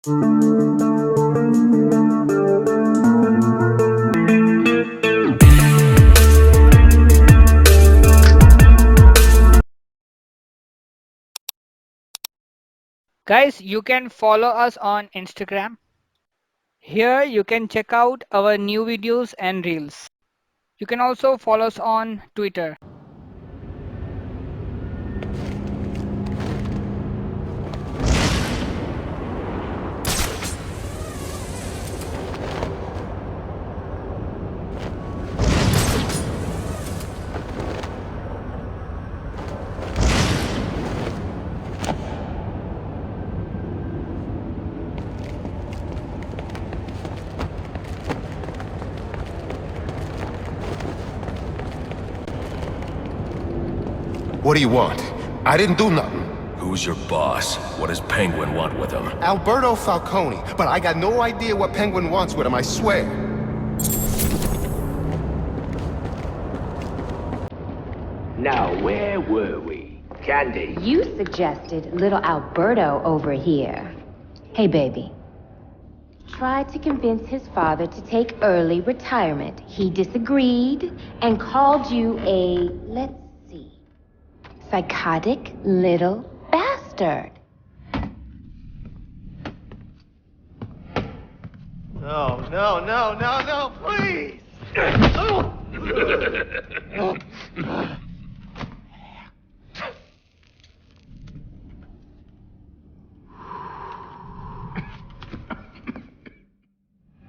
Guys, you can follow us on Instagram. Here you can check out our new videos and reels. You can also follow us on Twitter. What do you want? I didn't do nothing. Who's your boss? What does Penguin want with him? Alberto Falcone, but I got no idea what Penguin wants with him, I swear. Now, where were we? Candy? You suggested little Alberto over here. Hey, baby. Tried to convince his father to take early retirement. He disagreed and called you a, let's see, psychotic little bastard. No, please!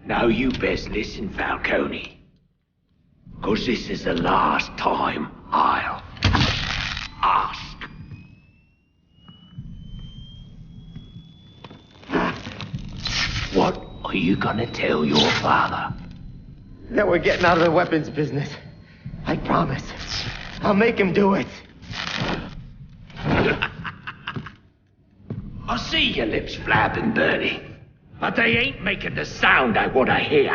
Now you best listen, Falcone. 'Cause this is the last time I'll ask. What are you gonna tell your father? That we're getting out of the weapons business. I promise. I'll make him do it. I see your lips flapping, Bernie. But they ain't making the sound I want to hear.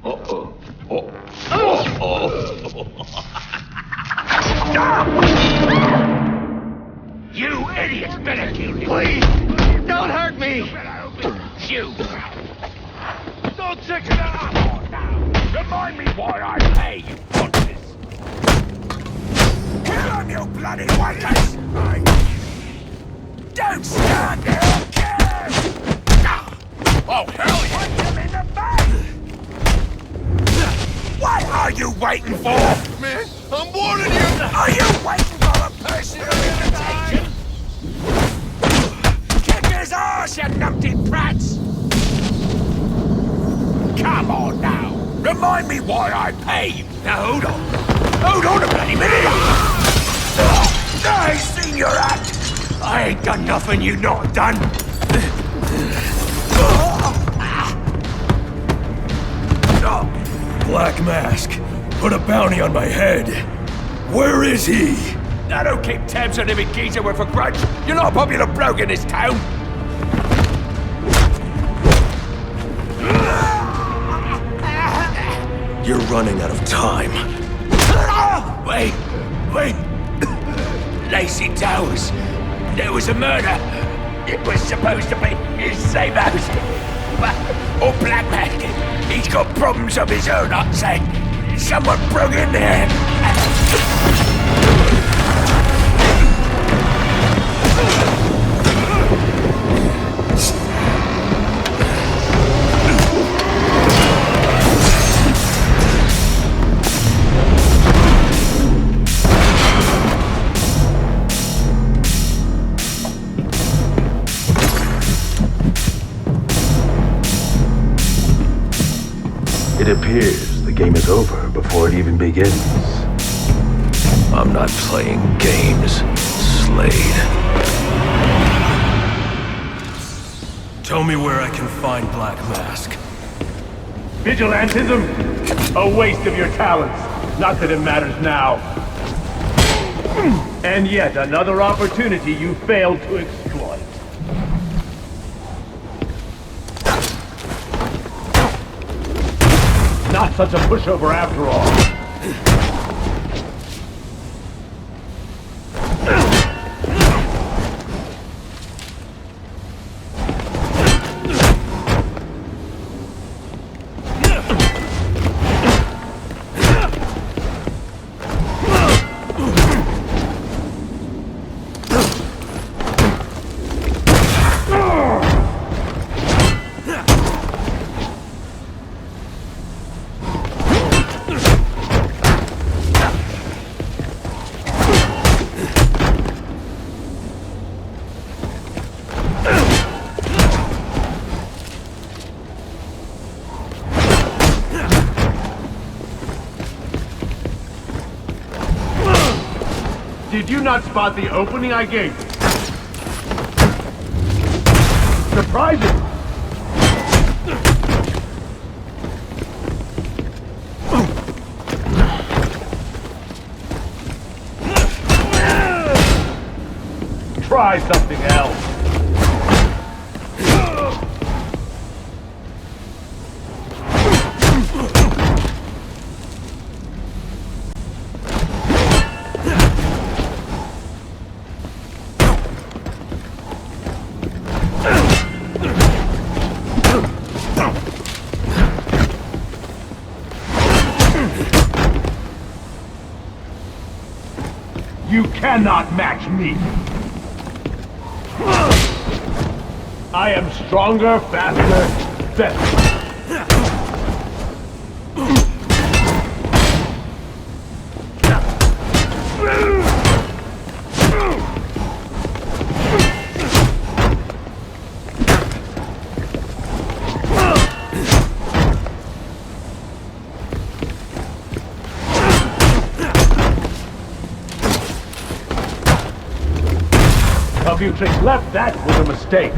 Uh-oh. You idiots better kill him. Please, don't hurt me. You. Don't take it out now. Remind me why I pay you for this. Kill him, you bloody wankers! Don't stand there, kid! Oh, hell yeah! Punch him in the face! What are you waiting for? Man, I'm warning you! Are you waiting for a personal invitation? Kick his ass, you numpty brats! Come on now! Remind me why I pay you! Now hold on! Hold on a bloody minute! I seen your act! I ain't done nothing you not done! Black Mask. Put a bounty on my head. Where is he? I don't keep tabs on every geezer with a grudge. You're not a popular bloke in this town. You're running out of time. Wait. Lacey Towers. There was a murder. It was supposed to be his same house. Or Black Mask. He's got problems of his own, I'd say. Someone broke in there. It appears the game is over before it even begins. I'm not playing games, Slade. Tell me where I can find Black Mask. Vigilantism? A waste of your talents. Not that it matters now. And yet another opportunity you failed to exploit. Not such a pushover after all. Did you not spot the opening I gave you? Surprising! Try something else. You cannot match me! I am stronger, faster, better. You trick left, that was a mistake.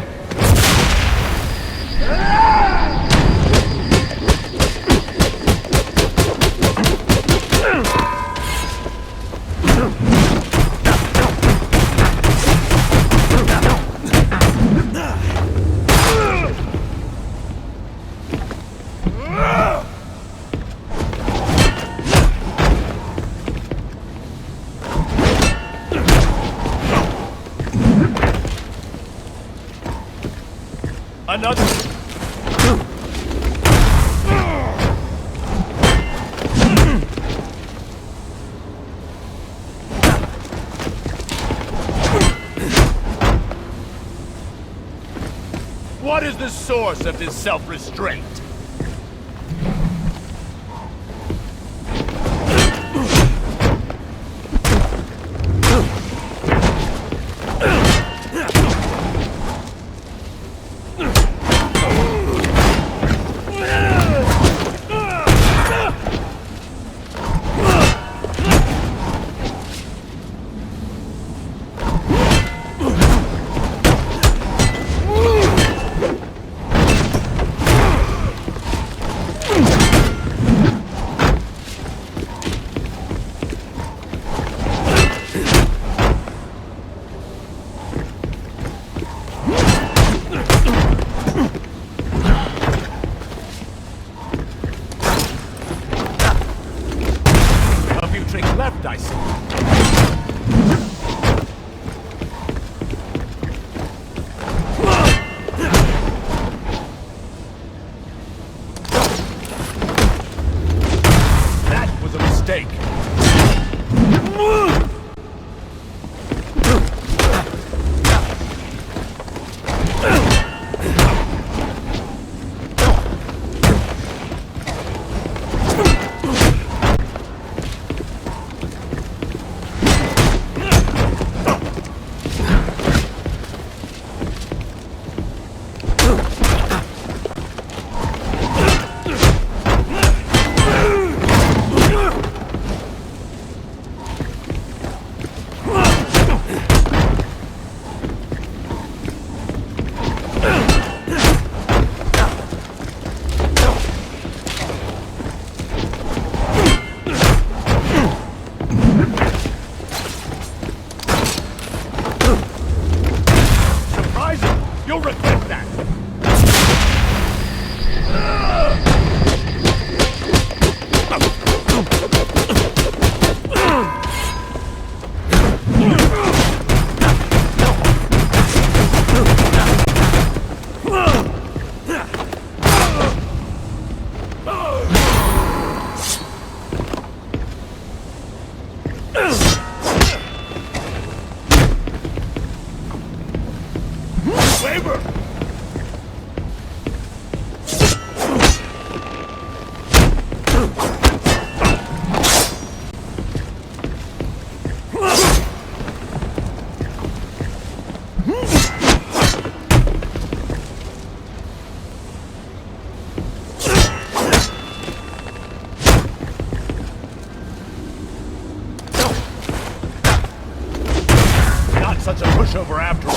Another. What is the source of this self-restraint? Left, I see. That was a mistake. You'll regret that! Labor! pushover after all.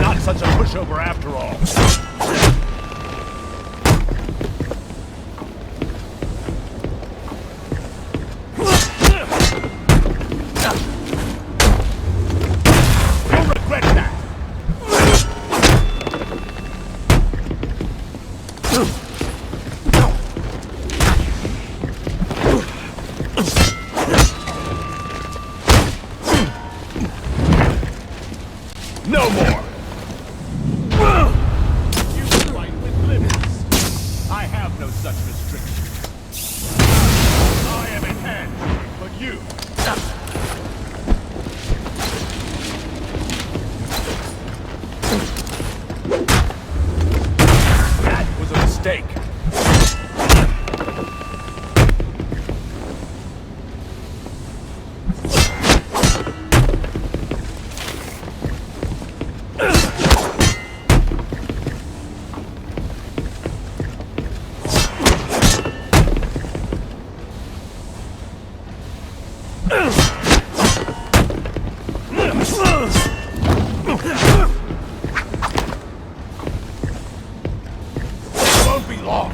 Not such a pushover after all. You'll regret that. No more! You fight with limits. I have no such restrictions. I am in hand, but you... That was a mistake. Won't be long.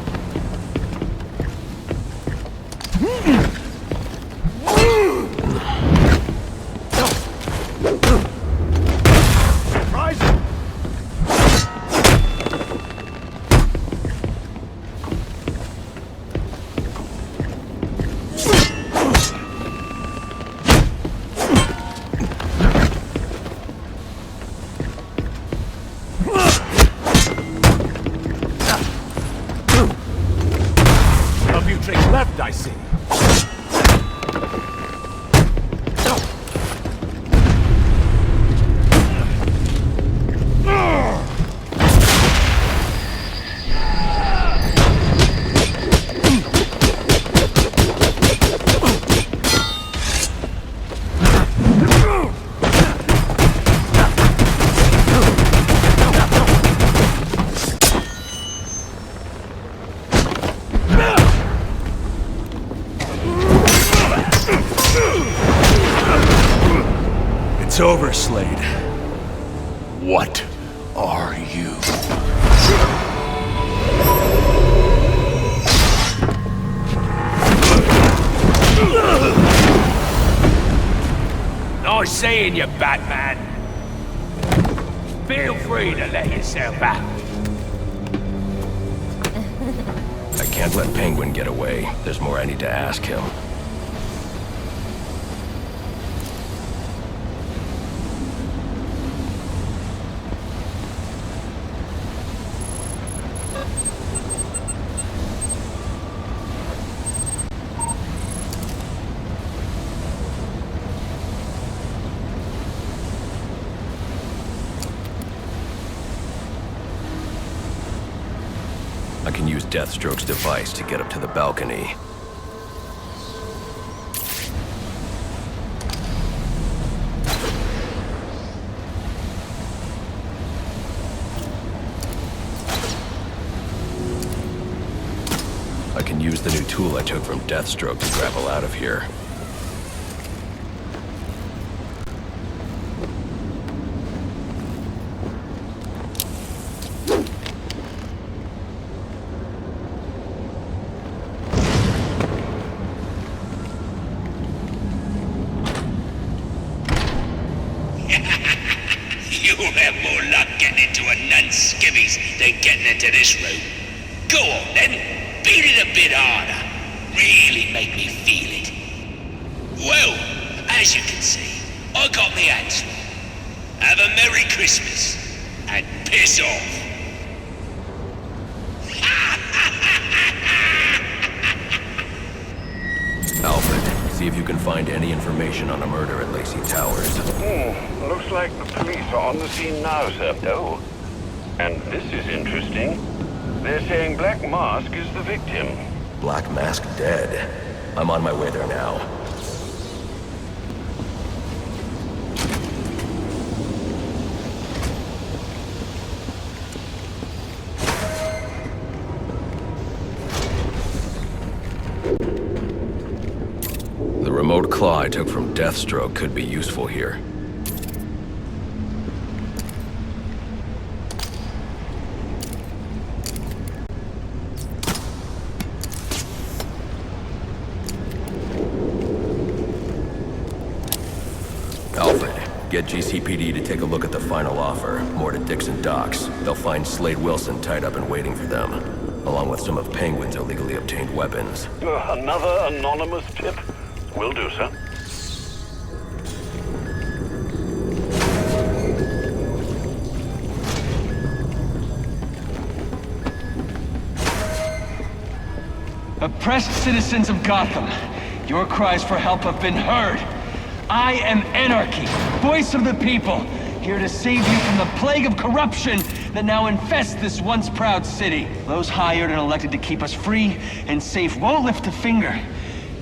Surprise him. A few tricks left, I see. It's over, Slade. What are you? Nice seeing you, Batman. Feel free to let yourself out. I can't let Penguin get away. There's more I need to ask him. I can use Deathstroke's device to get up to the balcony. I can use the new tool I took from Deathstroke to grapple out of here. You'll have more luck getting into a nun's skivvies than getting into this room. Go on then. Beat it a bit harder. Really make me feel it. Well, as you can see, I got me hands full. Have a Merry Christmas and piss off. Alfred, see if you can find any information on a murder at Lacey Towers. Looks like the police are on the scene now, sir. Oh, and this is interesting. They're saying Black Mask is the victim. Black Mask dead. I'm on my way there now. The remote claw I took from Deathstroke could be useful here. Alfred, get GCPD to take a look at the final offer, more to Dixon Docks. They'll find Slade Wilson tied up and waiting for them, along with some of Penguin's illegally obtained weapons. Another anonymous tip? Will do, sir. Oppressed citizens of Gotham, your cries for help have been heard. I am Anarky, voice of the people, here to save you from the plague of corruption that now infests this once proud city. Those hired and elected to keep us free and safe won't lift a finger.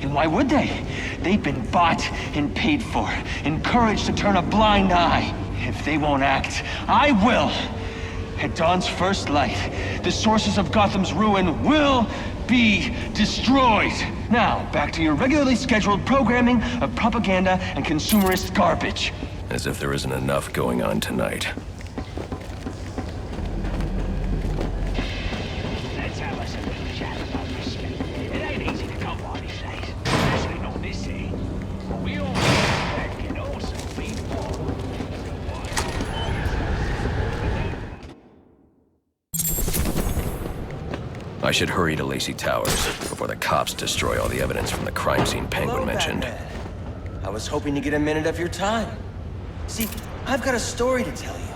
And why would they? They've been bought and paid for, encouraged to turn a blind eye. If they won't act, I will. At dawn's first light, the sources of Gotham's ruin will be destroyed. Now, back to your regularly scheduled programming of propaganda and consumerist garbage. As if there isn't enough going on tonight. Let's have us a little chat about respect. It ain't easy to come by these days, especially not this city. But we all respect can also be more. I should hurry to Lacey Towers before the cops destroy all the evidence from the crime scene Penguin mentioned. Batman. I was hoping to get a minute of your time. See, I've got a story to tell you.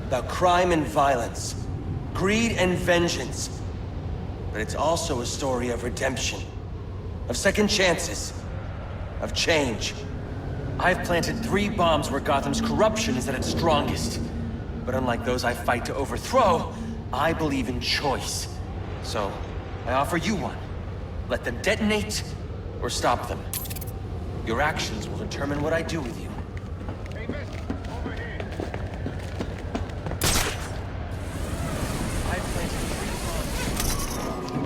About crime and violence. Greed and vengeance. But it's also a story of redemption. Of second chances. Of change. I've planted 3 bombs where Gotham's corruption is at its strongest. But unlike those I fight to overthrow, I believe in choice. So, I offer you one. Let them detonate, or stop them. Your actions will determine what I do with you. Hey, mister, over here. I've planted 3 bombs.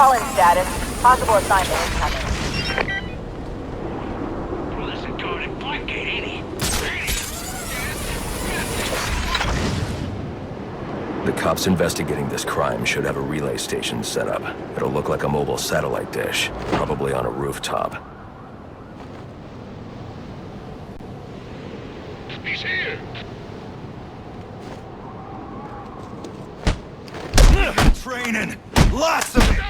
Call-in status. Possible assignment incoming. Well, this is going Blackgate, ain't he? The cops investigating this crime should have a relay station set up. It'll look like a mobile satellite dish, probably on a rooftop. He's here! Training! Lots of it!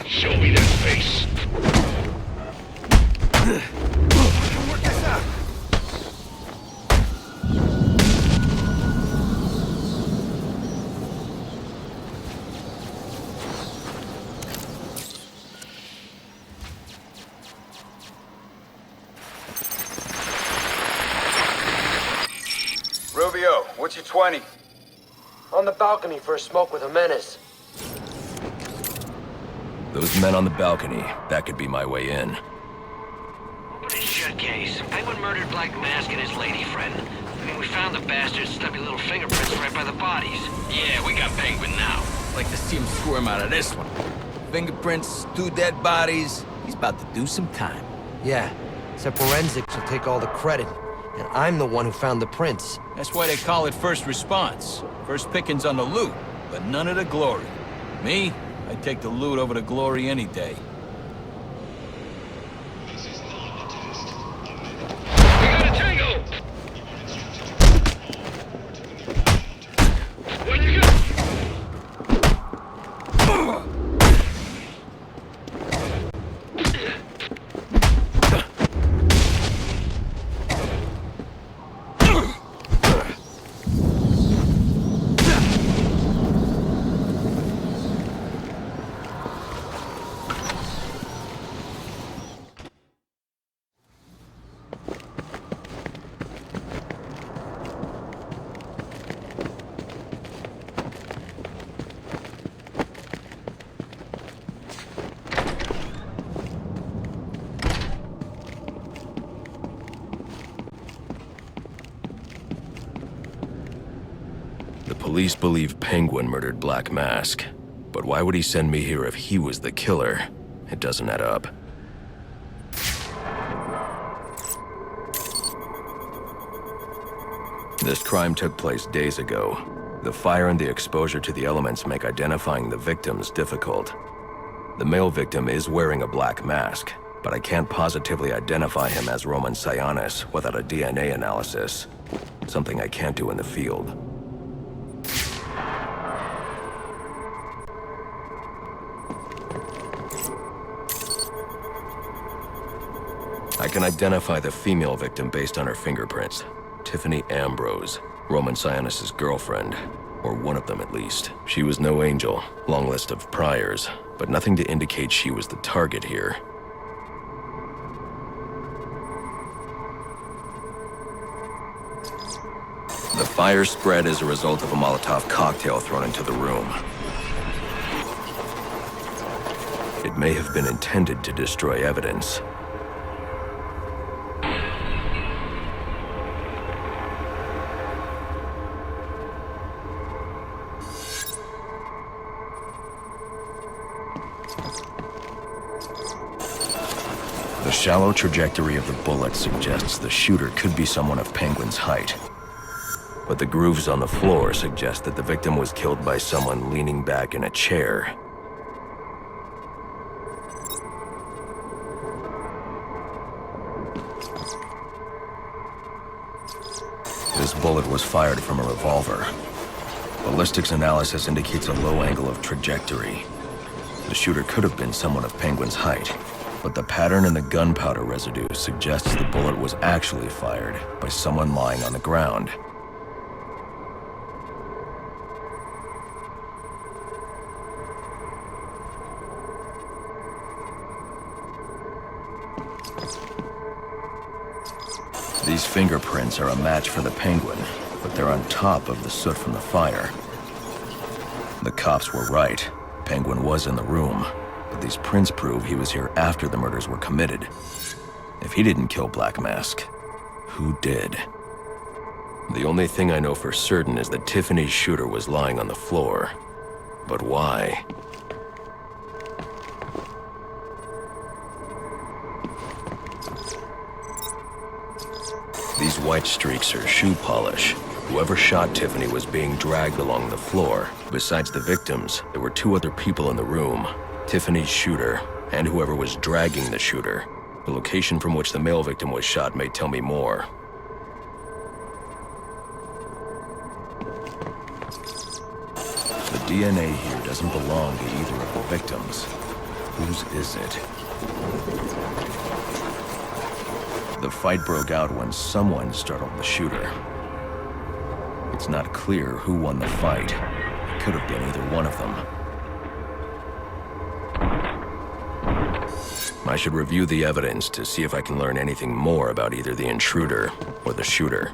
Show me that face. Work this out! Rubio, what's your 20? On the balcony for a smoke with a menace. Those men on the balcony, that could be my way in. Open his shut case. Penguin murdered Black Mask and his lady friend. I mean, we found the bastard's stubby little fingerprints right by the bodies. Yeah, we got Penguin now. Like to see him squirm out of this one. Fingerprints, 2 dead bodies. He's about to do some time. Yeah, except forensics will take all the credit. And I'm the one who found the prints. That's why they call it first response. First pickings on the loot, but none of the glory. Me, I'd take the loot over the glory any day. We got a tango! What you got? Police believe Penguin murdered Black Mask, but why would he send me here if he was the killer? It doesn't add up. This crime took place days ago. The fire and the exposure to the elements make identifying the victims difficult. The male victim is wearing a black mask, but I can't positively identify him as Roman Sionis without a DNA analysis. Something I can't do in the field. I can identify the female victim based on her fingerprints. Tiffany Ambrose, Roman Sionis' girlfriend, or one of them at least. She was no angel, long list of priors, but nothing to indicate she was the target here. The fire spread as a result of a Molotov cocktail thrown into the room. It may have been intended to destroy evidence. The shallow trajectory of the bullet suggests the shooter could be someone of Penguin's height. But the grooves on the floor suggest that the victim was killed by someone leaning back in a chair. This bullet was fired from a revolver. Ballistics analysis indicates a low angle of trajectory. The shooter could have been someone of Penguin's height, but the pattern in the gunpowder residue suggests the bullet was actually fired by someone lying on the ground. These fingerprints are a match for the Penguin, but they're on top of the soot from the fire. The cops were right. Penguin was in the room, but these prints prove he was here after the murders were committed. If he didn't kill Black Mask, who did? The only thing I know for certain is that Tiffany's shooter was lying on the floor. But why? These white streaks are shoe polish. Whoever shot Tiffany was being dragged along the floor. Besides the victims, there were two other people in the room. Tiffany's shooter, and whoever was dragging the shooter. The location from which the male victim was shot may tell me more. The DNA here doesn't belong to either of the victims. Whose is it? The fight broke out when someone startled the shooter. It's not clear who won the fight. It could have been either one of them. I should review the evidence to see if I can learn anything more about either the intruder or the shooter.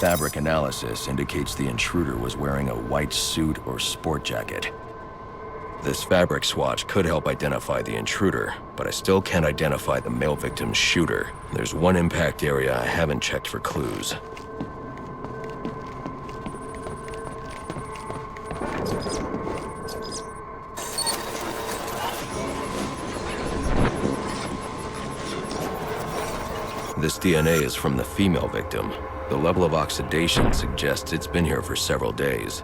Fabric analysis indicates the intruder was wearing a white suit or sport jacket. This fabric swatch could help identify the intruder, but I still can't identify the male victim's shooter. There's one impact area I haven't checked for clues. This DNA is from the female victim. The level of oxidation suggests it's been here for several days.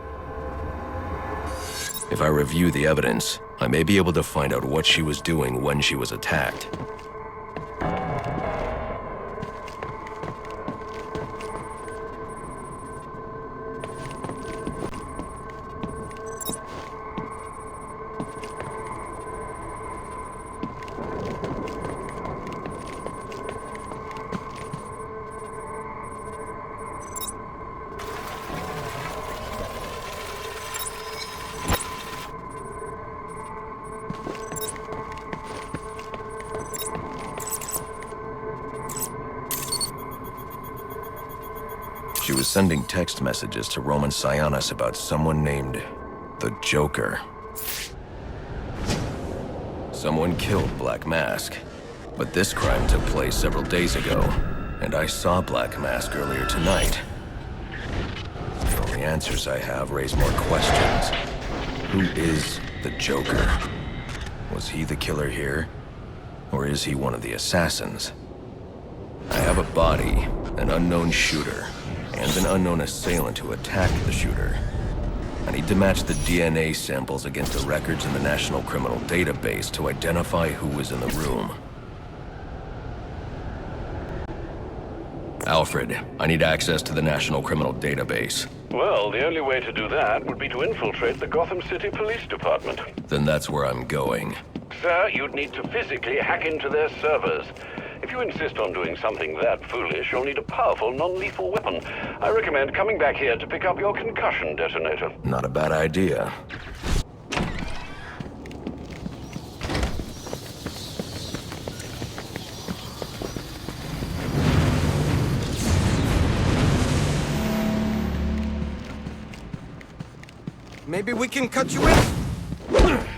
If I review the evidence, I may be able to find out what she was doing when she was attacked. She was sending text messages to Roman Sionis about someone named the Joker. Someone killed Black Mask, but this crime took place several days ago, and I saw Black Mask earlier tonight. The only answers I have raise more questions. Who is the Joker? Was he the killer here? Or is he one of the assassins? I have a body, an unknown shooter, and an unknown assailant who attacked the shooter. I need to match the DNA samples against the records in the National Criminal Database to identify who was in the room. Alfred, I need access to the National Criminal Database. Well, the only way to do that would be to infiltrate the Gotham City Police Department. Then that's where I'm going. Sir, you'd need to physically hack into their servers. If you insist on doing something that foolish, you'll need a powerful, non-lethal weapon. I recommend coming back here to pick up your concussion detonator. Not a bad idea. Maybe we can cut you in?